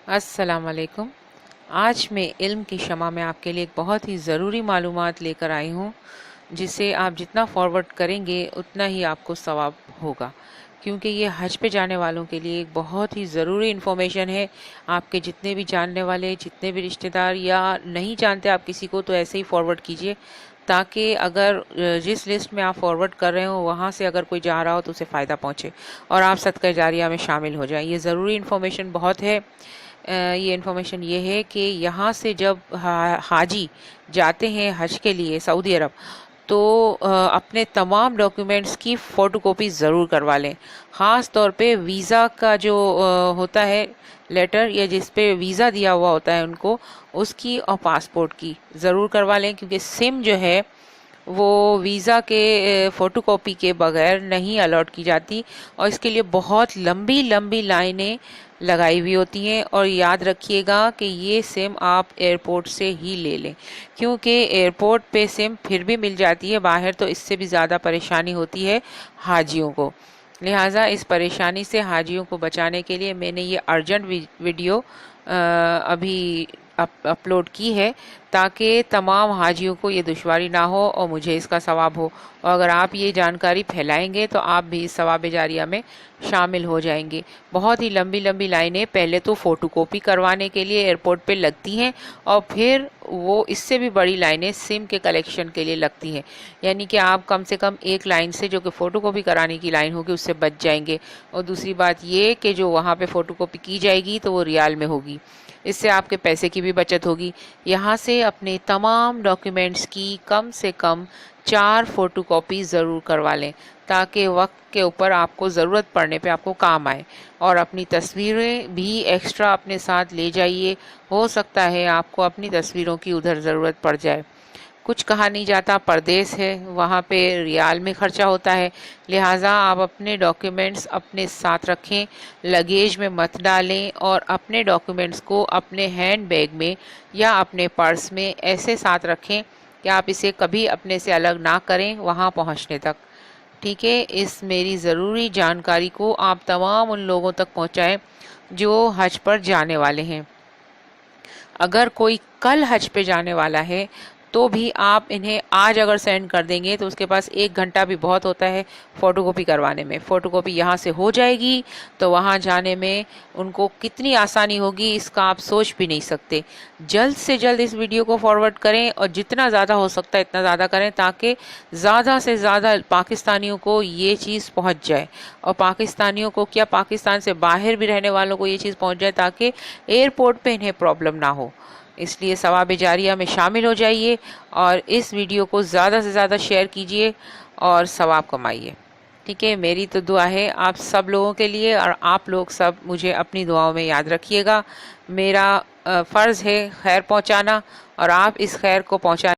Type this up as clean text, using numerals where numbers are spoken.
अस्सलाम वालेकुम। आज मैं इल्म की शमा में आपके लिए एक बहुत ही ज़रूरी मालूमात लेकर आई हूँ, जिसे आप जितना फॉरवर्ड करेंगे उतना ही आपको सवाब होगा, क्योंकि ये हज पे जाने वालों के लिए एक बहुत ही ज़रूरी इन्फॉर्मेशन है। आपके जितने भी जानने वाले, जितने भी रिश्तेदार या नहीं जानते आप किसी को, तो ऐसे ही फॉरवर्ड कीजिए, ताकि अगर जिस लिस्ट में आप फॉरवर्ड कर रहे हो वहाँ से अगर कोई जा रहा हो तो उसे फ़ायदा पहुँचे और आप सदका जारिया में शामिल हो जाएं। ये ज़रूरी इन्फॉर्मेशन बहुत है। ये इन्फॉर्मेशन ये है कि यहाँ से जब हाजी जाते हैं हज के लिए सऊदी अरब, तो अपने तमाम डॉक्यूमेंट्स की फ़ोटोकॉपी ज़रूर करवा लें। ख़ास तौर पे वीज़ा का जो होता है लेटर, या जिस पे वीज़ा दिया हुआ होता है उनको, उसकी और पासपोर्ट की ज़रूर करवा लें, क्योंकि सिम जो है वो वीज़ा के फ़ोटोकॉपी के बगैर नहीं अलॉट की जाती और इसके लिए बहुत लंबी लंबी लाइनें लगाई हुई होती हैं। और याद रखिएगा कि ये सिम आप एयरपोर्ट से ही ले लें, क्योंकि एयरपोर्ट पे सिम फिर भी मिल जाती है, बाहर तो इससे भी ज़्यादा परेशानी होती है हाजियों को। लिहाजा इस परेशानी से हाजियों को बचाने के लिए मैंने ये अर्जेंट वीडियो अभी अपलोड की है, ताकि तमाम हाजियों को ये दुश्वारी ना हो और मुझे इसका सवाब हो। और अगर आप ये जानकारी फैलाएंगे तो आप भी इस सवाब जारिया में शामिल हो जाएंगे। बहुत ही लंबी लंबी लाइनें पहले तो फ़ोटोकॉपी करवाने के लिए एयरपोर्ट पे लगती हैं, और फिर वो इससे भी बड़ी लाइनें सिम के कलेक्शन के लिए लगती हैं। यानी कि आप कम से कम एक लाइन से, जो कि फ़ोटोकॉपी कराने की लाइन होगी, उससे बच जाएंगे। और दूसरी बात ये कि जो वहाँ पे फ़ोटोकॉपी की जाएगी तो वो रियाल में होगी, इससे आपके पैसे की भी बचत होगी। यहाँ से अपने तमाम डॉक्यूमेंट्स की कम से कम 4 फोटोकॉपी ज़रूर करवा लें, ताकि वक्त के ऊपर आपको ज़रूरत पड़ने पे आपको काम आए। और अपनी तस्वीरें भी एक्स्ट्रा अपने साथ ले जाइए, हो सकता है आपको अपनी तस्वीरों की उधर ज़रूरत पड़ जाए। कुछ कहा नहीं जाता, परदेश है, वहाँ पे रियाल में खर्चा होता है, लिहाजा आप अपने डॉक्यूमेंट्स अपने साथ रखें, लगेज में मत डालें, और अपने डॉक्यूमेंट्स को अपने हैंड बैग में या अपने पर्स में ऐसे साथ रखें कि आप इसे कभी अपने से अलग ना करें वहाँ पहुँचने तक। ठीक है, इस मेरी ज़रूरी जानकारी को आप तमाम उन लोगों तक पहुँचाएं जो हज पर जाने वाले हैं। अगर कोई कल हज पे जाने वाला है तो भी आप इन्हें आज अगर सेंड कर देंगे तो उसके पास 1 घंटा भी बहुत होता है फ़ोटोकॉपी करवाने में। फ़ोटोकॉपी यहाँ से हो जाएगी तो वहाँ जाने में उनको कितनी आसानी होगी, इसका आप सोच भी नहीं सकते। जल्द से जल्द इस वीडियो को फॉरवर्ड करें और जितना ज़्यादा हो सकता है इतना ज़्यादा करें, ताकि ज़्यादा से ज़्यादा पाकिस्तानियों को ये चीज़ पहुँच जाए। और पाकिस्तानियों को क्या, पाकिस्तान से बाहर भी रहने वालों को ये चीज़ पहुँच जाए, ताकि एयरपोर्ट पे इन्हें प्रॉब्लम ना हो। इसलिए सवाब जारिया में शामिल हो जाइए और इस वीडियो को ज़्यादा से ज़्यादा शेयर कीजिए और सवाब कमाइए। ठीक है, मेरी तो दुआ है आप सब लोगों के लिए, और आप लोग सब मुझे अपनी दुआओं में याद रखिएगा। मेरा फ़र्ज़ है खैर पहुंचाना, और आप इस खैर को पहुंचा